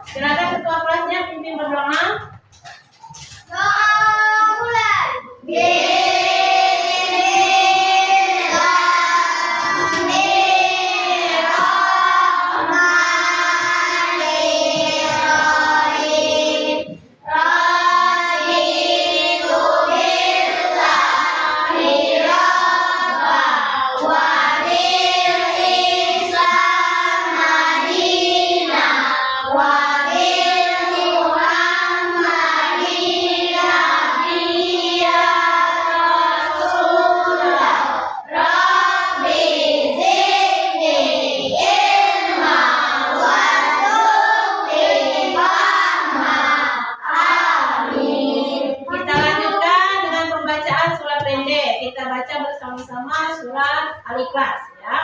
Silakan ketua kelasnya pimpin berdoa. Doa mulai. Kita baca bersama-sama surat Al-Ikhlas ya.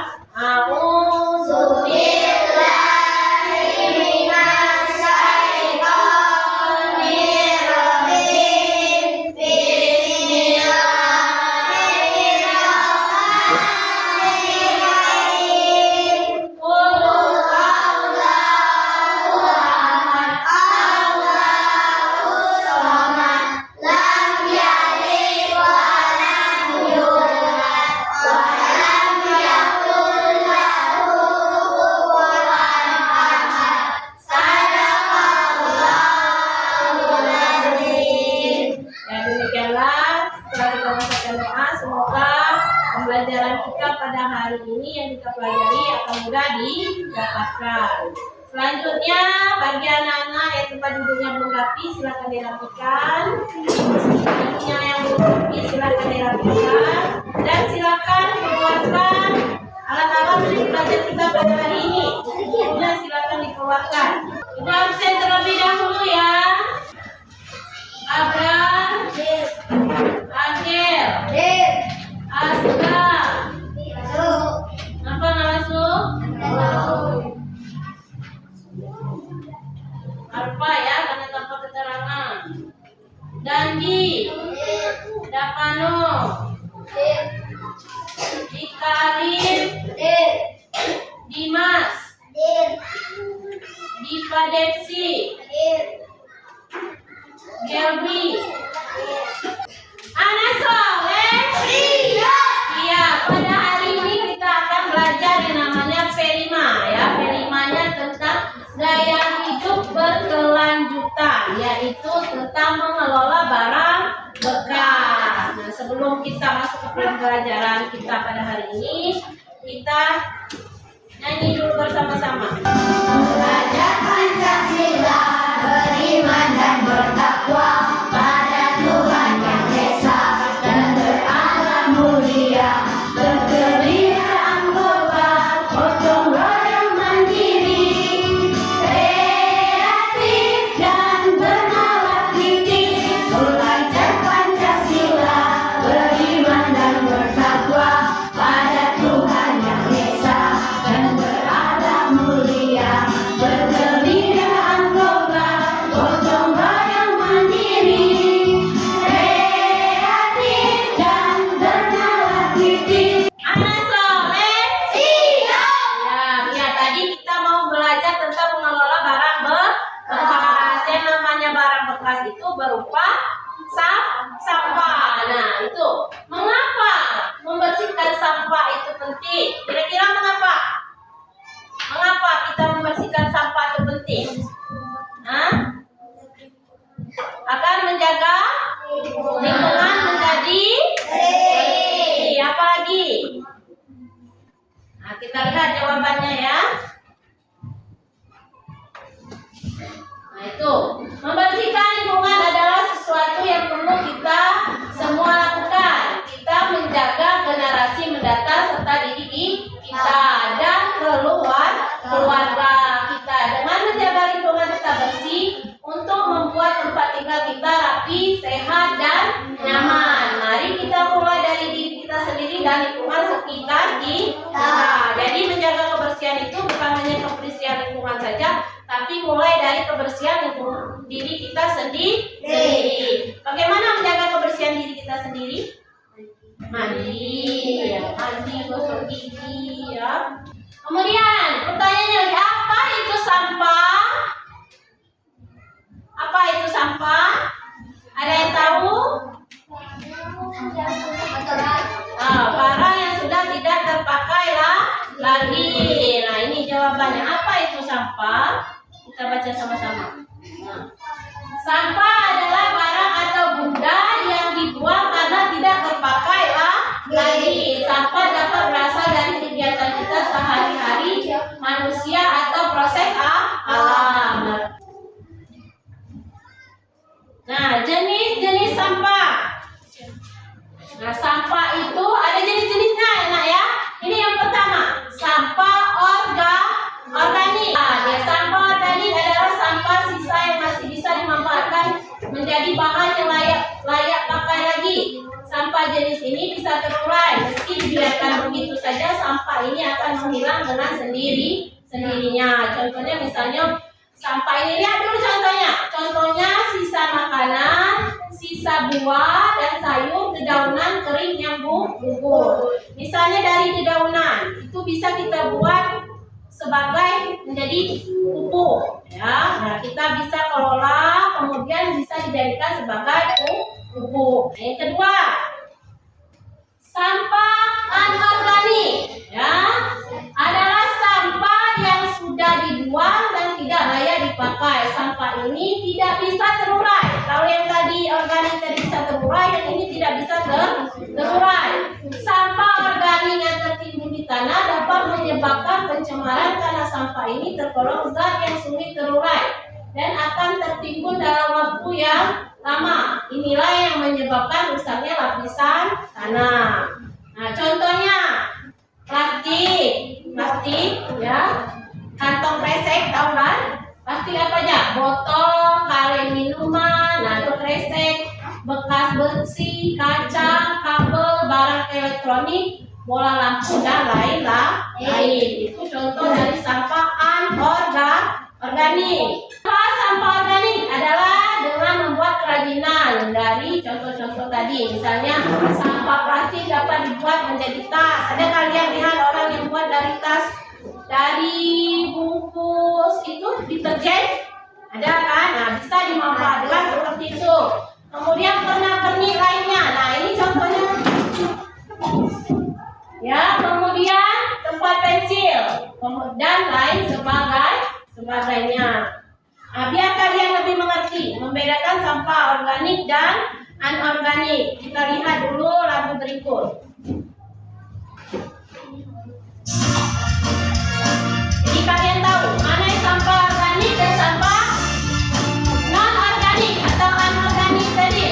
Pembelajaran kita pada hari ini yang kita pelajari akan mudah didapatkan. Selanjutnya bagi anak-anak yang tempat duduknya belum rapi silakan dirapikan. Duduknya yang belum rapi silakan dirapikan dan silakan keluarkan alat-alat untuk belajar kita pada hari ini. Kemudian silakan dikeluarkan. Ibu absen terlebih dahulu ya. Abram, Angel, Aska, apa nggak masuk? Arpa ya, karena tanpa keterangan. Dandi, Dapano, Dika Alif, Dimas, Diva Depsi, Gelbi, Anak Soleh. Iya, pada hari ini kita akan belajar yang namanya P5 ya. P5-nya tentang gaya hidup berkelanjutan, yaitu tentang mengelola barang bekas. Nah, sebelum kita masuk ke pembelajaran kita pada hari ini, kita nyanyi dulu bersama-sama. Belajar Pancasila, beriman dan bertakwa pada Tuhan Yang Esa dan berakhlak mulia, berkebudayaan global, gotong royong mandiri, kreatif dan bernalar kritis. Belajar Pancasila, beriman dan bertakwa pada Tuhan Yang Esa dan berakhlak mulia, berkebudayaan global, gotong royong mandiri, kreatif dan bernalar kritis. Anak Soleh. Ya, tadi kita mau belajar tentang mengelola barang bekas. Yang namanya barang bekas itu berupa sampah. Nah, itu mengapa membersihkan sampah itu penting? Kira-kira mengapa? Mengapa kita membersihkan sampah itu penting? Akan menjaga lingkungan menjadi bersih. Apa lagi? Nah, kita lihat jawabannya ya. Nah, itu membersihkan lingkungan adalah sesuatu yang perlu kita semua lakukan. Kita menjaga generasi mendatang serta diri kita dan keluarga kita dengan menjaga lingkungan kita bersih untuk membuat tempat tinggal kita rapi, sehat dan nyaman. Mari kita mulai dari diri kita sendiri dan lingkungan sekitar kita. Jadi menjaga kebersihan itu bukan hanya kebersihan lingkungan saja, tapi mulai dari kebersihan lingkungan diri kita sendiri. Bagaimana menjaga kebersihan diri kita sendiri? Mandi, gosok gigi ya. Kemudian pertanyaannya lagi, apa itu sampah? sampah? Ada yang tahu? Barang yang sudah tidak terpakai lagi. Nah, ini jawabannya. Apa itu sampah? Kita baca sama-sama. Nah, sampah adalah barang atau benda yang dibuang karena tidak terpakai lagi. Sampah dapat berasal dari kegiatan kita sehari-hari, manusia atau proses alam. Nah, jenis-jenis sampah. Nah, sampah itu ada jenis-jenisnya, enak ya. Ini yang pertama, sampah organik. Nah, sampah organik adalah sampah sisa yang masih bisa dimanfaatkan menjadi bahan yang layak pakai lagi. Sampah jenis ini bisa terurai. Meski dibiarkan begitu saja, sampah ini akan menghilang dengan sendirinya. Contohnya misalnya sampah ini, lihat dulu contohnya. Contohnya sisa makanan, sisa buah dan sayur, dedaunan kering yang gugur. Misalnya dari dedaunan, itu bisa kita buat sebagai menjadi pupuk. Ya, nah kita bisa kelola, kemudian bisa dijadikan sebagai pupuk. Yang kedua, sampah anorganik. Ya, adalah sampah yang sudah dibuang dan tidak layak dipakai. Sampah ini tidak bisa terurai. Kalau yang tadi organik tadi bisa terurai, yang ini tidak bisa terurai. Sampah organik yang tertimbun di tanah dapat menyebabkan pencemaran karena sampah ini tergolong zat yang sulit terurai dan akan tertimbun dalam waktu yang lama. Inilah yang menyebabkan rusaknya lapisan tanah. Nah, contohnya plastik, ya, kantong kresek, tahu kan? Plastik apa aja? Botol, kaleng minuman, nah itu kresek, bekas besi, kaca, kabel, barang elektronik, bola lampu dan lain-lain. Itu contoh dari sampah anorganik. Sampah organik adalah dengan membuat kerajinan dari contoh-contoh tadi. Misalnya sampah plastik dapat dibuat menjadi tas. Ada kalian lihat orang yang buat dari tas, dari bungkus itu deterjen? Ada kan? Nah, bisa dimanfaatkan seperti itu. Kemudian pernak-pernik lainnya. Nah, ini contohnya. Ya, kemudian tempat pensil dan lain sebagainya. Nah, biar kalian lebih mengerti membedakan sampah organik dan anorganik, kita lihat dulu lagu berikut. Jadi kalian tahu mana yang sampah organik dan sampah non-organik atau anorganik tadi?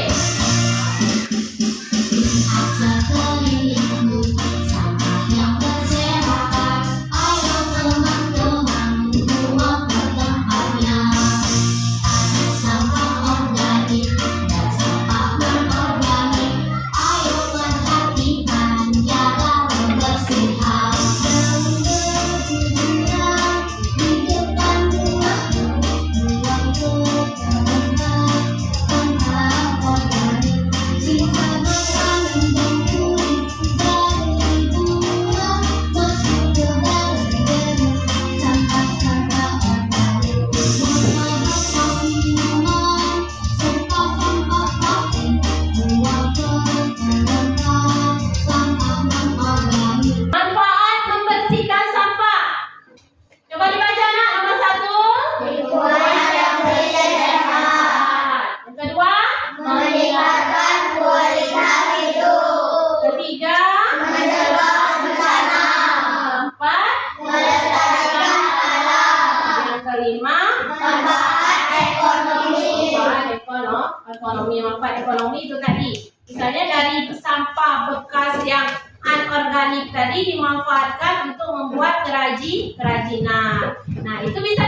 Manfaat ekonomi itu tadi, misalnya dari sampah bekas yang anorganik tadi dimanfaatkan untuk membuat kerajinan. Nah, itu bisa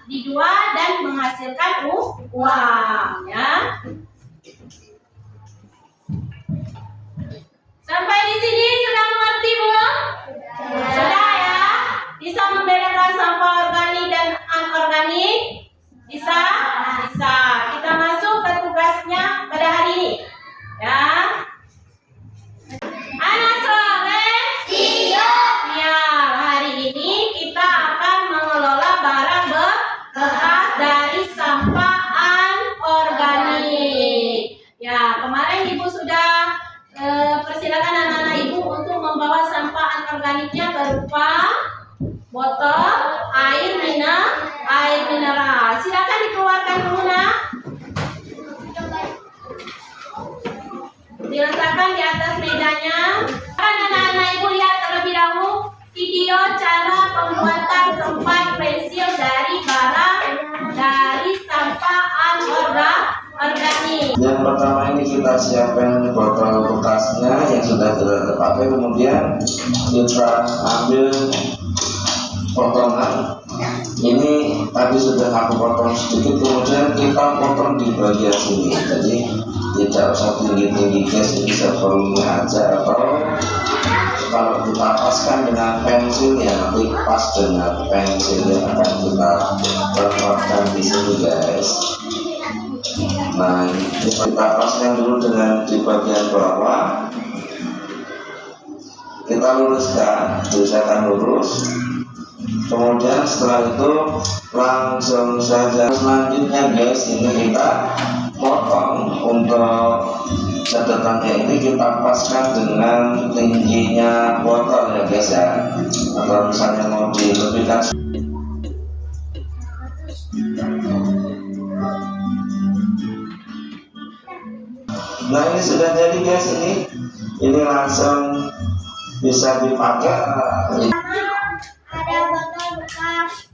dijual dan menghasilkan uang, ya. Sampai di sini sudah mengerti belum? Sudah ya. Bisa membedakan sampah organik dan anorganik? Bisa? Bisa. Kita masuk ke tugasnya pada hari ini. Ya. Anak soleh? Siap. Hari ini kita akan mengelola barang bekas dari sampah anorganik. membawa sampah anorganiknya berupa botol air mineral. Silakan dikeluarkan dulu, Nak. Diletakkan di atas mejanya. Anak-anak Ibu lihat terlebih dahulu video cara pembuatan tempat pensil dari sampah anorganik. Yang pertama ini kita siapkan botol bekasnya yang sudah tidak terpakai, kemudian kita ambil potongan. Ini tadi sudah aku potong sedikit, kemudian kita potong di bagian sini. Jadi tidak usah tinggi-tinggi guys, ini seperlunya aja, atau kalau kita paskan dengan pensil ya nanti pas dengan pensil yang akan kita letakkan di sini guys. Nah, ini kita paskan dulu dengan di bagian bawah, kita luruskan, usahakan lurus. Kemudian setelah itu langsung saja selanjutnya guys, ini kita potong untuk sedotannya ini kita paskan dengan tingginya botol ya guys ya, atau misalnya mau dilebihkan. Nah ini sudah jadi guys, ini langsung bisa dipakai. Ada botol bekas,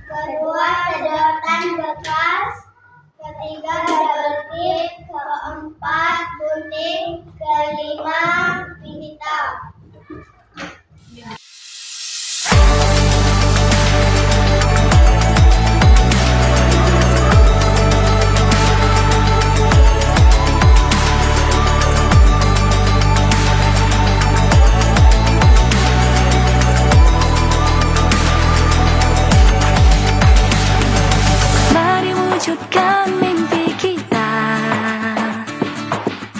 kedua sedotan bekas, ketiga double tip, keempat gunting, kelima biji tap.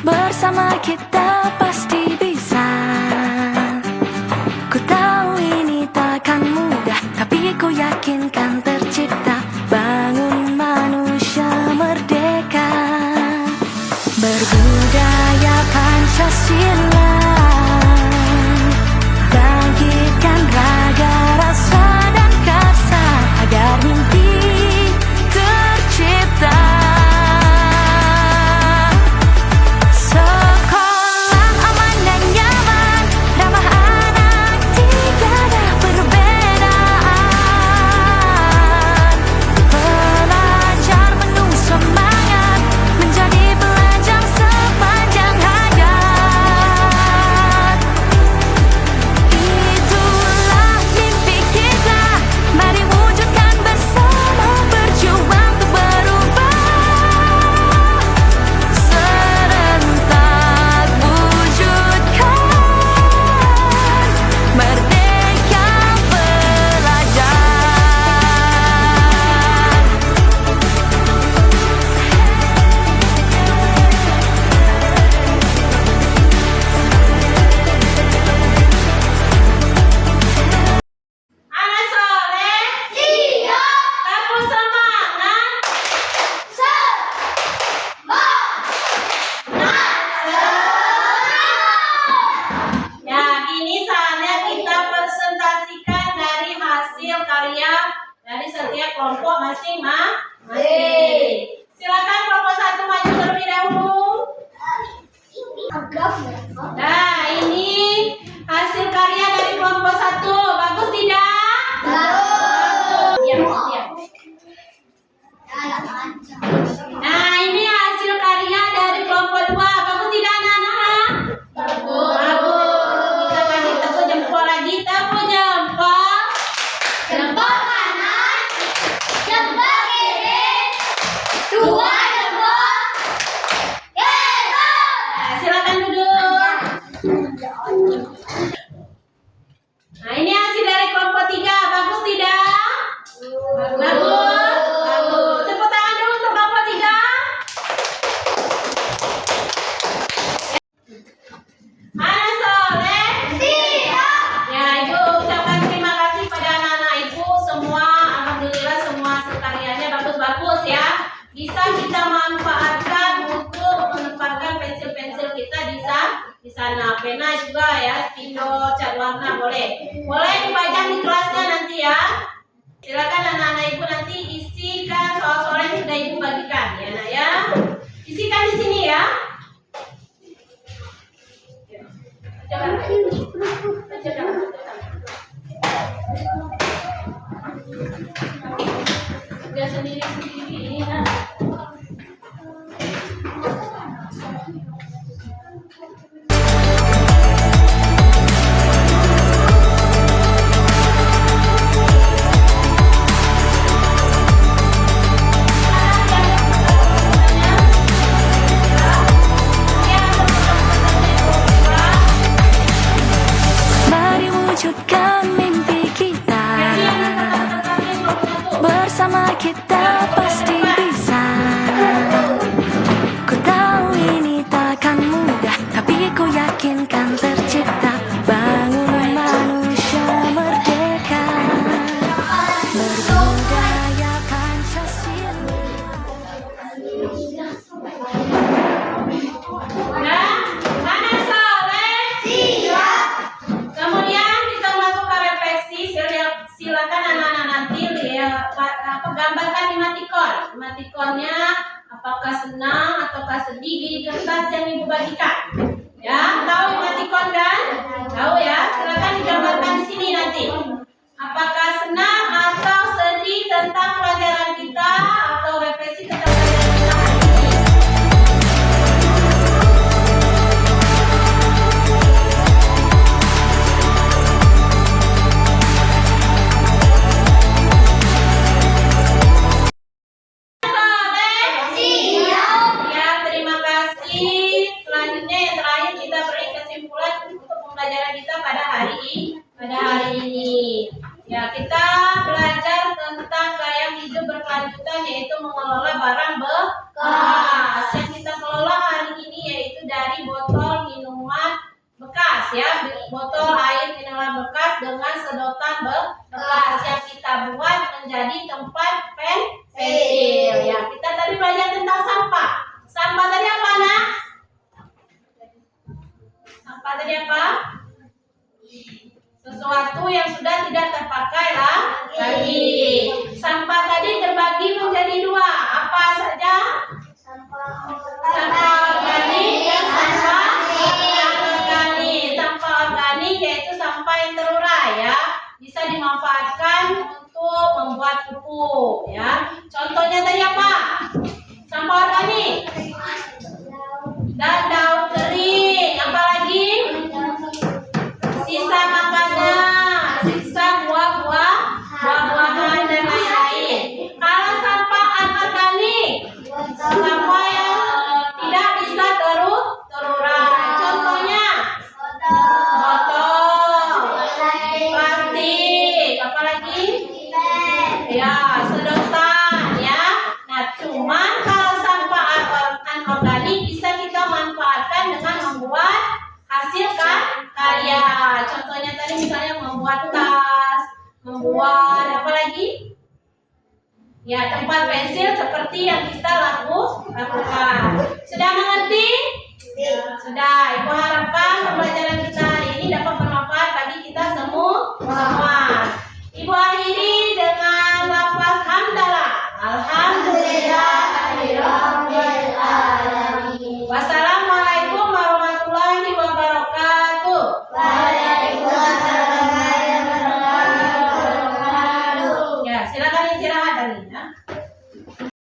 Bersama kita pasti bisa. Ku tahu ini takkan mudah, tapi ku yakin kan tercipta. Bangun manusia merdeka, berbudaya Pancasila, bangkitkan raga, rasa dan karsa agar mimpi tercipta. Dari setiap kelompok masing-masing. Silakan kelompok 1 maju terlebih dahulu. Nah, ini hasil karya dari kelompok 1. Bagus tidak? Bagus. Diam. Nah, ini hasil karya dari kelompok 2. Bagus tidak anak-anak? Bagus. Kita kasih tepuk jempol lagi. Tepuk jempol. Jempol kanan, jempol kiri, dua jempol, Nah, silakan duduk. Nah, ini hasil dari kelompok 3. Bagus tidak? Bagus. Tepuk tangan dulu untuk kelompok 3. Anak soleh. siap. Ya, Ibu ucapkan terima kasih pada anak-anak Ibu semua. Alhamdulillah semua hasil karyanya bagus-bagus ya. Bisa kita manfaatkan untuk menempatkan pensil-pensil kita di sana. pena juga ya, spidol, cat warna boleh. Boleh dipajang di kelasnya nanti ya. Silakan anak-anak ibu nanti isikan soal-soal yang sudah ibu bagikan ya nak ya. Isikan di sini ya. Udah sendiri-sendiri ya. Mari wujudkan mimpi kita. Bersama kita pasti bisa. Ku tahu ini takkan mudah, tapi ku yakin kan tercipta. Bangun manusia merdeka, berbudaya Pancasila. Nah, mana soleh? Siap. Kemudian kita melakukan refleksi. Silakan anak-anak nanti lihat gambarkan emoticon. Emoticonnya apakah senang ataukah sedih di kertas yang ibu bagikan. Ya, tahu emoticon kan? Tahu ya. Silakan digambarkan di sini nanti. Apakah senang atau sedih tentang pelajaran kita atau refleksi tentang pelajaran kita hari ini. Ya, terima kasih. Selanjutnya yang terakhir kita beri kesimpulan untuk pembelajaran kita pada hari ini. Ya, kita belajar tentang gaya hidup berkelanjutan yaitu mengelola barang bekas. Yang kita kelola hari ini yaitu dari botol minuman bekas ya, botol air minuman bekas dengan sedotan bekas yang kita buat menjadi tempat pensil. Ya, kita tadi belajar tentang sampah. Sampah tadi apa, Nak? Sampah tadi apa? Sesuatu yang sudah tidak terpakai lagi. Sampah tadi terbagi menjadi dua. Apa saja? Sampah organik dan sampah anorganik. Sampah organik yaitu sampah yang terurai ya, bisa dimanfaatkan untuk membuat pupuk ya. Contohnya tadi apa? Sampah organik. Dan daun kering. Apa lagi? Sisa makanan, sisa buah-buahan dan lain-lain. Kalau sampah anorganik, sampah yang tidak bisa terurai. Contohnya botol, plastik, apa lagi? Ya, sedotan ya. Nah, cuman kalau sampah anorganik bisa kita manfaatkan dengan membuat hasil karya. Contohnya tadi misalnya membuat tas, membuat apa lagi? Ya, tempat pensil seperti yang kita lakukan. Sudah mengerti? Sudah. Ibu harapkan pembelajaran kita hari ini dapat bermanfaat bagi kita semua. Ibu akhiri dengan lafaz hamdalah. Alhamdulillah. Wassalamualaikum warahmatullahi wabarakatuh. Ya, silakan istirahat.